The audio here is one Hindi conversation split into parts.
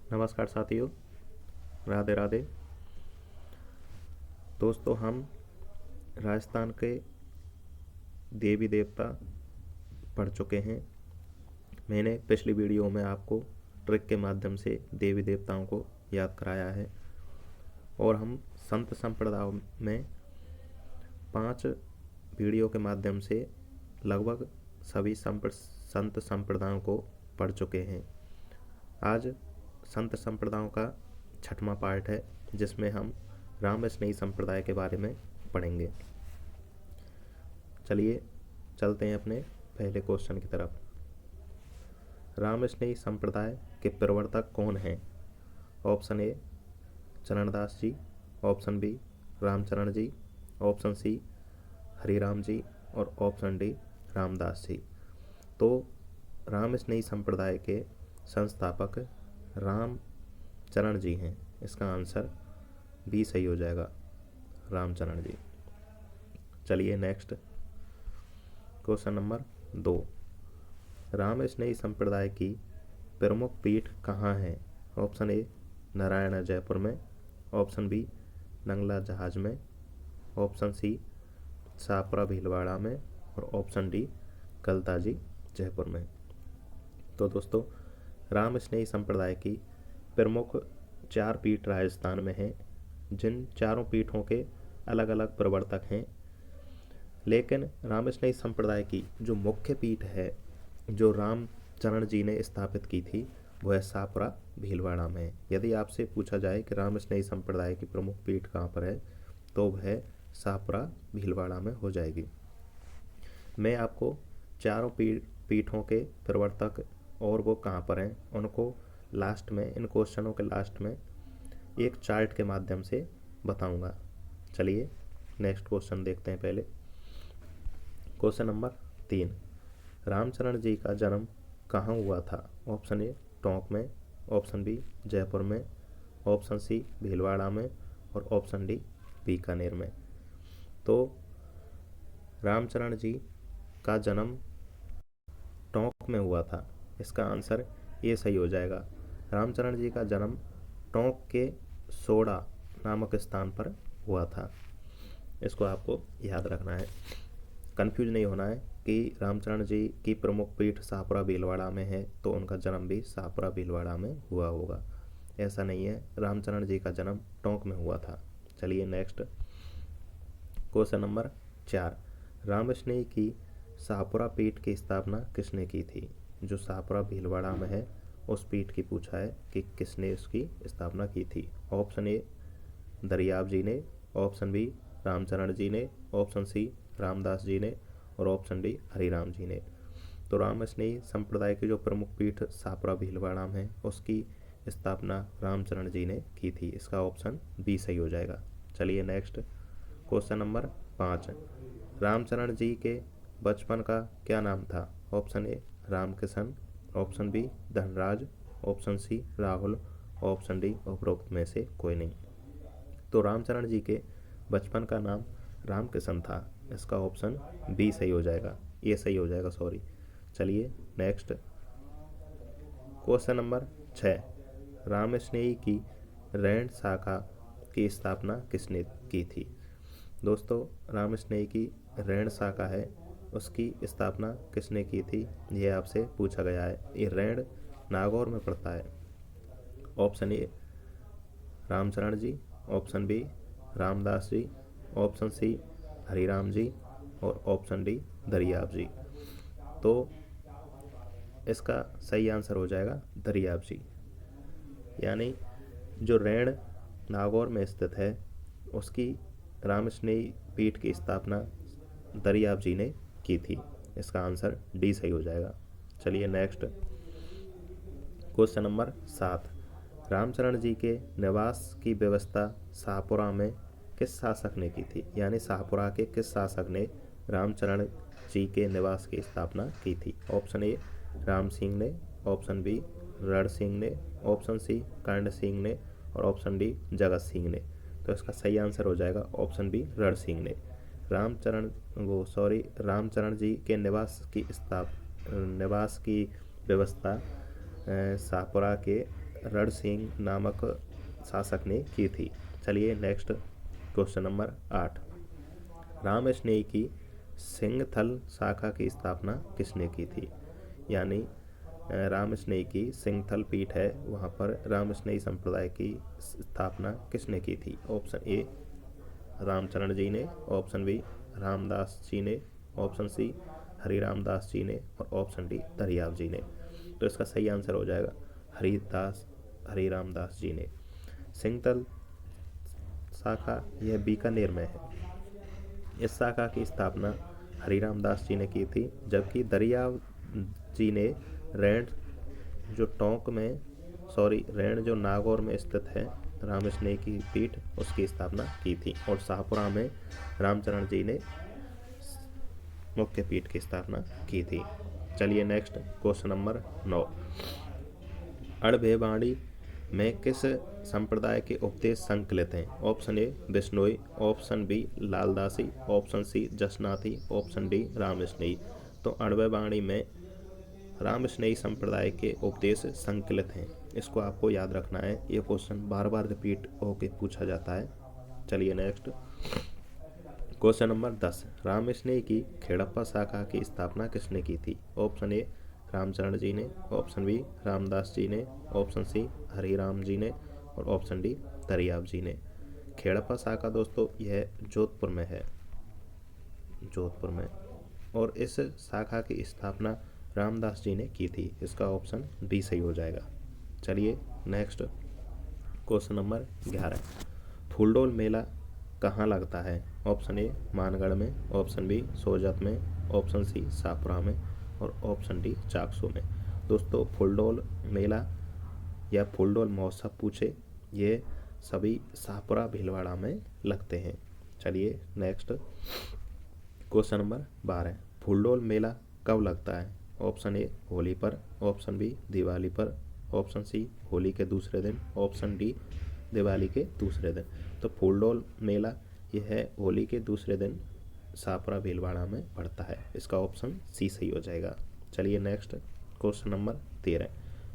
नमस्कार साथियों, राधे राधे। दोस्तों, हम राजस्थान के देवी देवता पढ़ चुके हैं। मैंने पिछली वीडियो में आपको ट्रिक के माध्यम से देवी देवताओं को याद कराया है और हम संत संप्रदायों में 5 वीडियो के माध्यम से लगभग सभी संत संप्रदायों को पढ़ चुके हैं। आज संत संप्रदायों का 6वां पार्ट है, जिसमें हम राम स्नेही संप्रदाय के बारे में पढ़ेंगे। चलिए चलते हैं अपने पहले क्वेश्चन की तरफ। राम स्नेही संप्रदाय के प्रवर्तक कौन हैं? Option A Charandas ji, option B Ramcharan ji, option C Hariram ji और ऑप्शन डी रामदास जी। तो राम स्नेही संप्रदाय के संस्थापक रामचरण जी हैं। इसका आंसर बी सही हो जाएगा, रामचरण जी। चलिए नेक्स्ट क्वेश्चन नंबर 2। राम स्नेही संप्रदाय की प्रमुख पीठ कहाँ है? ऑप्शन ए नारायण जयपुर में, ऑप्शन बी नंगला जहाज में, ऑप्शन सी सापरा भीलवाड़ा में और ऑप्शन डी गलताजी जयपुर में। तो दोस्तों, राम स्नेही संप्रदाय की प्रमुख 4 पीठ राजस्थान में हैं, जिन चारों पीठों के अलग अलग प्रवर्तक हैं। लेकिन राम स्नेही संप्रदाय की जो मुख्य पीठ है, जो रामचरण जी ने स्थापित की थी, वह सापरा भीलवाड़ा में है। यदि आपसे पूछा जाए कि राम स्नेही संप्रदाय की प्रमुख पीठ कहाँ पर है, तो वह सापरा भीलवाड़ा में हो जाएगी। मैं आपको चारों पीठों के प्रवर्तक और वो कहाँ पर हैं, उनको लास्ट में, इन क्वेश्चनों के लास्ट में एक चार्ट के माध्यम से बताऊंगा। चलिए नेक्स्ट क्वेश्चन देखते हैं। पहले क्वेश्चन नंबर 3। रामचरण जी का जन्म कहाँ हुआ था? ऑप्शन ए टोंक में, ऑप्शन बी जयपुर में, ऑप्शन सी भीलवाड़ा में और ऑप्शन डी बीकानेर में। तो रामचरण जी का जन्म टोंक में हुआ था। इसका आंसर ये सही हो जाएगा। रामचरण जी का जन्म टोंक के सोड़ा नामक स्थान पर हुआ था। इसको आपको याद रखना है, कंफ्यूज नहीं होना है कि रामचरण जी की प्रमुख पीठ सापरा भीलवाड़ा में है तो उनका जन्म भी सापरा भीलवाड़ा में हुआ होगा। ऐसा नहीं है, रामचरण जी का जन्म टोंक में हुआ था। चलिए नेक्स्ट क्वेश्चन नंबर 4। राम स्नेही की सापुरा पीठ की स्थापना किसने की थी? जो सापुरा भीलवाड़ा में है उस पीठ की पूछा है कि किसने उसकी स्थापना की थी। ऑप्शन ए दरियाब जी ने, ऑप्शन बी रामचरण जी ने, ऑप्शन सी रामदास जी ने और ऑप्शन डी हरिराम जी ने। तो राम स्नेही संप्रदाय की जो प्रमुख पीठ सापुरा भीलवाड़ा में है उसकी स्थापना रामचरण जी ने की थी। इसका ऑप्शन बी सही हो जाएगा। चलिए next question number 5। Ramcharan ji के बचपन का क्या नाम था? Option A Ramkishan, option B Dhanraj, option C Rahul, option D उपरोक्त में से कोई नहीं। तो रामचरण जी के बचपन का नाम रामकिशन था। इसका ऑप्शन बी सही हो जाएगा, ये सही हो जाएगा, सॉरी। चलिए नेक्स्ट क्वेश्चन नंबर 6। राम स्नेही की रैण शाखा की स्थापना किसने की थी? दोस्तों, राम स्नेही की रैण शाखा है, उसकी स्थापना किसने की थी, ये आपसे पूछा गया है। ये रैण नागौर में पड़ता है। Option A Ramcharan ji, option B Ramdas ji, option C Hariram ji और ऑप्शन डी दरियाब जी। तो इसका सही आंसर हो जाएगा दरियाब जी। यानी जो रैण नागौर में स्थित है उसकी राम स्नेही पीठ की स्थापना दरियाब जी ने की थी। इसका आंसर डी सही हो जाएगा। चलिए next question number 7। Ramcharan ji के निवास की व्यवस्था शाहपुरा में किस शासक ने की थी? यानी शाहपुरा के किस शासक ने रामचरण जी के निवास की स्थापना की थी? ऑप्शन ए राम सिंह ने, ऑप्शन बी रण सिंह ने, ऑप्शन सी कर्ण सिंह ने और ऑप्शन डी जगत सिंह ने। तो इसका सही आंसर हो जाएगा ऑप्शन बी रण सिंह ने। रामचरण जी के निवास की व्यवस्था शाहपुरा के रण सिंह नामक शासक ने की थी। चलिए नेक्स्ट क्वेश्चन नंबर 8। रामस्नेही की सिंहथल शाखा की स्थापना किसने की थी? यानी रामस्नेही की सिंहथल पीठ है, वहाँ पर रामस्नेही संप्रदाय की स्थापना किसने की थी? ऑप्शन ए रामचरण जी ने, ऑप्शन बी रामदास जी ने, ऑप्शन सी हरिराम दास जी ने और ऑप्शन डी दरियाव जी ने। तो इसका सही आंसर हो जाएगा हरिराम दास जी ने। सिंहथल शाखा यह बीकानेर में है। इस शाखा की स्थापना हरिराम दास जी ने की थी, जबकि दरियाव जी ने रैंड जो नागौर में स्थित है रामस्नेही की पीठ, उसकी स्थापना की थी। और शाहपुरा में रामचरण जी ने मुख्य पीठ की स्थापना की थी। चलिए नेक्स्ट क्वेश्चन नंबर 9। अड़भेवाणी में किस संप्रदाय के उपदेश संकलित हैं? Option A Bishnoi, option B Laldasi, option C Jasnathi, option D Ramsnehi. तो अड़भेवाणी में रामस्नेही संप्रदाय के उपदेश संकलित हैं। इसको आपको याद रखना है, ये क्वेश्चन बार बार रिपीट होकर पूछा जाता है। चलिए नेक्स्ट क्वेश्चन नंबर 10। रामस्नेही की खेड़प्पा शाखा की स्थापना किसने की थी? ऑप्शन ए रामचरण जी ने, ऑप्शन बी रामदास जी ने, ऑप्शन सी हरिराम जी ने और ऑप्शन डी दरियाव जी ने। खेड़प्पा शाखा दोस्तों यह जोधपुर में है, जोधपुर में, और इस शाखा की स्थापना रामदास जी ने की थी। इसका ऑप्शन बी सही हो जाएगा। चलिए नेक्स्ट क्वेश्चन नंबर 11। फूलडोल मेला कहाँ लगता है? ऑप्शन ए मानगढ़ में, ऑप्शन बी सोजत में, ऑप्शन सी शाहपुरा में और ऑप्शन डी चाकसू में। दोस्तों फूलडोल मेला या फूलडोल महोत्सव पूछे, ये सभी शाहपुरा भीलवाड़ा में लगते हैं। चलिए नेक्स्ट क्वेश्चन नंबर 12। फूलडोल मेला कब लगता है? ऑप्शन ए होली पर, ऑप्शन बी दिवाली पर, ऑप्शन सी होली के दूसरे दिन, ऑप्शन डी दिवाली के दूसरे दिन। तो फूलडोल मेला यह है होली के दूसरे दिन शाहपुरा भीलवाड़ा में पड़ता है। इसका ऑप्शन सी सही हो जाएगा। चलिए नेक्स्ट क्वेश्चन नंबर 13।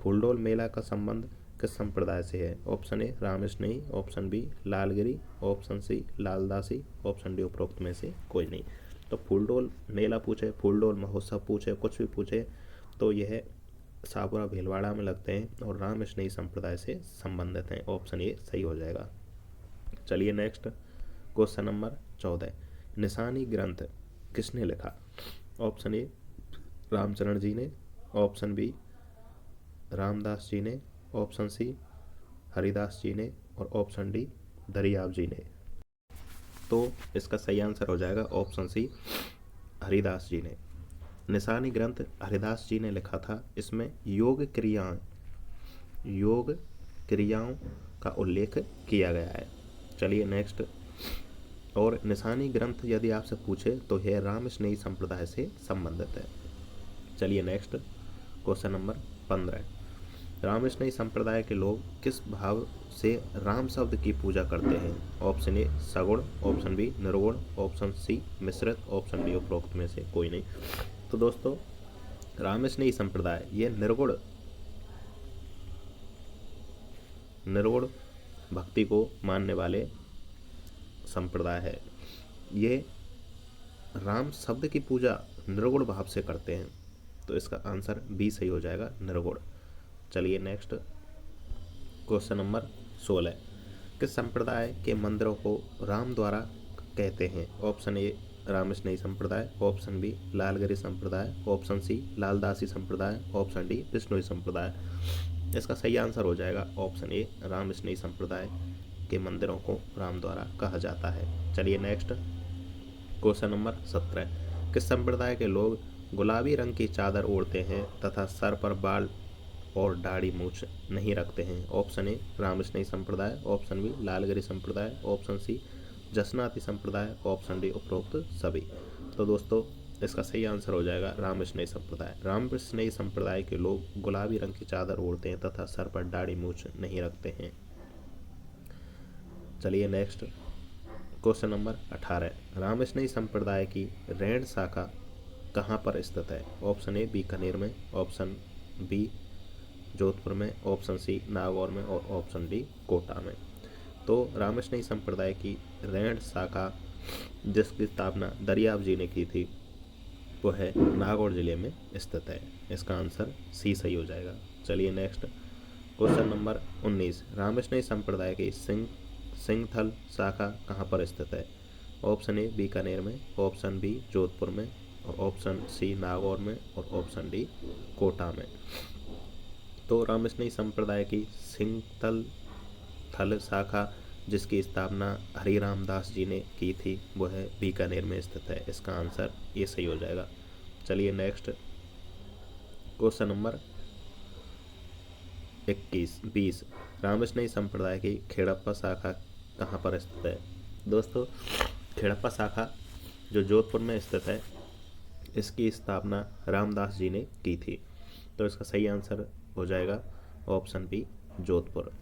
फूलडोल मेला का संबंध किस संप्रदाय से है? Option A Ramsnehi, option B Lalgiri, option C Laldasi, option D उपरोक्त में से कोई नहीं। तो फूलडोल मेला पूछे, फूलडोल महोत्सव पूछे, कुछ भी पूछे तो यह शाहपुरा भीलवाड़ा में लगते हैं और रामस्नेही संप्रदाय से संबंधित हैं। ऑप्शन ए सही हो जाएगा। चलिए नेक्स्ट क्वेश्चन नंबर 14। निशानी ग्रंथ किसने लिखा? ऑप्शन ए रामचरण जी ने, ऑप्शन बी रामदास जी ने, ऑप्शन सी हरिदास जी ने और ऑप्शन डी दरियाव जी ने। तो इसका सही आंसर हो जाएगा ऑप्शन सी हरिदास जी ने। निशानी ग्रंथ हरिदास जी ने लिखा था। इसमें योग क्रियाओं का उल्लेख किया गया है। चलिए नेक्स्ट। और निशानी ग्रंथ यदि आपसे पूछे तो यह रामस्नेही संप्रदाय से संबंधित है। चलिए नेक्स्ट क्वेश्चन नंबर 15। रामस्नेही संप्रदाय के लोग किस भाव से राम शब्द की पूजा करते हैं? ऑप्शन ए सगुण, ऑप्शन बी निर्गुण, ऑप्शन सी मिश्रित, ऑप्शन डी उपरोक्त में से कोई नहीं। तो दोस्तों रामस्नेही संप्रदाय ये निर्गुण भक्ति को मानने वाले संप्रदाय है। ये राम शब्द की पूजा निर्गुण भाव से करते हैं। तो इसका आंसर बी सही हो जाएगा, निर्गुण। चलिए नेक्स्ट क्वेश्चन नंबर 16। किस संप्रदाय के मंदिरों को राम द्वारा कहते हैं? ऑप्शन ए रामस्नेही संप्रदाय, ऑप्शन बी लालगिरी संप्रदाय, ऑप्शन सी लालदासी संप्रदाय, ऑप्शन डी बिश्नोई संप्रदाय। इसका सही आंसर हो जाएगा ऑप्शन ए रामस्नेही संप्रदाय के मंदिरों को राम द्वारा कहा जाता है। चलिए नेक्स्ट क्वेश्चन नंबर 17। किस संप्रदाय के लोग गुलाबी रंग की चादर ओढ़ते हैं तथा सर पर बाल और दाढ़ी मूछ नहीं रखते हैं? ऑप्शन ए रामस्नेही संप्रदाय, ऑप्शन बी लालगिरी संप्रदाय, ऑप्शन सी जसनाती संप्रदाय, ऑप्शन डी उपरोक्त सभी। तो दोस्तों इसका सही आंसर हो जाएगा रामस्नेही संप्रदाय। रामस्नेही संप्रदाय के लोग गुलाबी रंग की चादर ओढ़ते हैं तथा सर पर दाढ़ी मूछ नहीं रखते हैं। चलिए नेक्स्ट क्वेश्चन नंबर 18। रामस्नेही संप्रदाय की रैंड शाखा कहाँ पर स्थित है? ऑप्शन ए बीकानेर में, ऑप्शन बी जोधपुर में, ऑप्शन सी नागौर में और ऑप्शन डी कोटा में। तो रामस्नेही संप्रदाय की रैंड शाखा जिसकी स्थापना दरियाब जी ने की थी वो है नागौर जिले में स्थित है। इसका आंसर सी सही हो जाएगा। चलिए नेक्स्ट क्वेश्चन नंबर 19, रामस्नेही संप्रदाय की सिंगथल शाखा कहाँ पर स्थित है? ऑप्शन ए बीकानेर में, ऑप्शन बी जोधपुर में और ऑप्शन सी नागौर में और ऑप्शन डी कोटा में। तो रामस्नेही संप्रदाय की सिंगथल शाखा जिसकी स्थापना हरिराम दास जी ने की थी वो है बीकानेर में स्थित है। इसका आंसर ये सही हो जाएगा। चलिए नेक्स्ट क्वेश्चन नंबर 20, रामस्नेही संप्रदाय की खेड़प्पा शाखा कहाँ पर स्थित है? दोस्तों खेड़प्पा शाखा जो जोधपुर में स्थित है इसकी स्थापना रामदास जी ने की थी। तो इसका सही आंसर हो जाएगा ऑप्शन बी जोधपुर।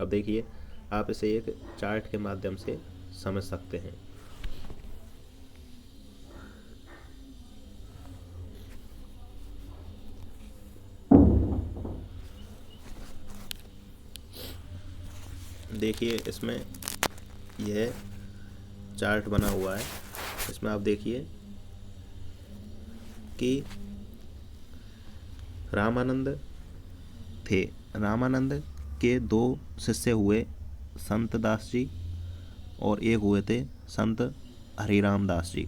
अब देखिए आप इसे एक चार्ट के माध्यम से समझ सकते हैं। देखिए इसमें यह चार्ट बना हुआ है। इसमें आप देखिए कि रामानंद थे। रामानंद के 2 शिष्य हुए, संत दास जी और एक हुए थे संत हरिराम दास जी।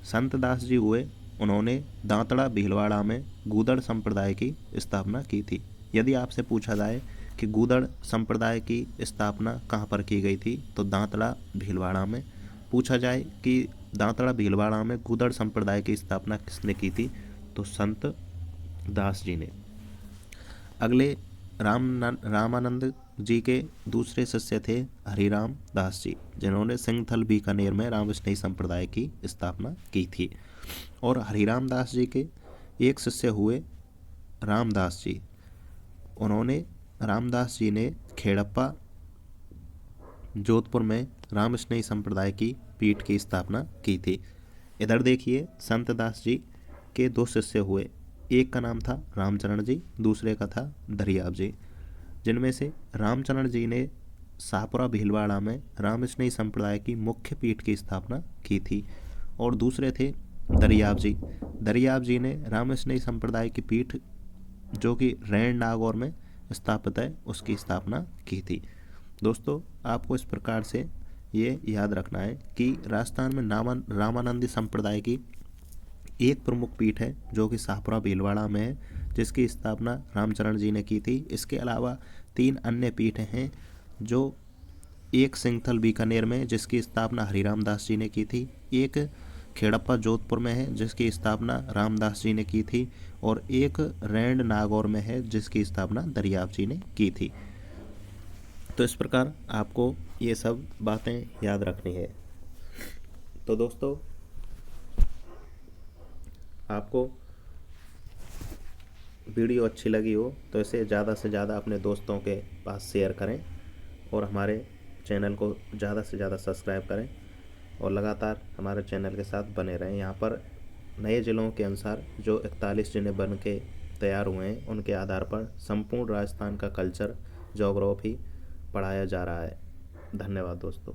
संत दास जी हुए, उन्होंने दांतड़ा भीलवाड़ा में गूदड़ संप्रदाय की स्थापना की थी। यदि आपसे पूछा जाए कि गूदड़ संप्रदाय की स्थापना कहाँ पर की गई थी तो दांतड़ा भीलवाड़ा में। पूछा जाए कि दांतड़ा भीलवाड़ा में गूदड़ संप्रदाय की स्थापना किसने की थी तो संत दास जी ने। अगले रामानंद जी के दूसरे शिष्य थे हरिराम दास जी, जिन्होंने सिंगथल बीकानेर में रामस्नेही संप्रदाय की स्थापना की थी। और हरिराम दास जी के एक शिष्य हुए रामदास जी। उन्होंने रामदास जी ने खेड़प्पा जोधपुर में रामस्नेही संप्रदाय की पीठ की स्थापना की थी। इधर देखिए संत दास जी के 2 शिष्य हुए, एक का नाम था रामचरण जी, दूसरे का था दरियाब जी, जिनमें से रामचरण जी ने शाहपुरा भीलवाड़ा में रामस्नेही संप्रदाय की मुख्य पीठ की स्थापना की थी और दूसरे थे दरियाब जी। दरियाब जी ने रामस्नेही संप्रदाय की पीठ जो कि रैंड नागौर में स्थापित है उसकी स्थापना की थी। दोस्तों आपको इस प्रकार से ये याद रखना है कि राजस्थान में रामानंदी संप्रदाय की एक प्रमुख पीठ है जो कि शाहपुरा भीलवाड़ा में है, जिसकी स्थापना रामचरण जी ने की थी। इसके अलावा 3 अन्य पीठ हैं, जो एक सिंगथल बीकानेर में जिसकी स्थापना हरिराम दास जी ने की थी, एक खेड़प्पा जोधपुर में है जिसकी स्थापना रामदास जी ने की थी और एक रैंड नागौर में है जिसकी स्थापना दरियाब जी ने की थी। तो इस प्रकार आपको ये सब बातें याद रखनी है। तो दोस्तों आपको वीडियो अच्छी लगी हो तो इसे ज़्यादा से ज़्यादा अपने दोस्तों के पास शेयर करें और हमारे चैनल को ज़्यादा से ज़्यादा सब्सक्राइब करें और लगातार हमारे चैनल के साथ बने रहें। यहाँ पर नए ज़िलों के अनुसार जो 41 जिले बन के तैयार हुए हैं उनके आधार पर संपूर्ण राजस्थान का कल्चर, ज्योग्राफी पढ़ाया जा रहा है। धन्यवाद दोस्तों।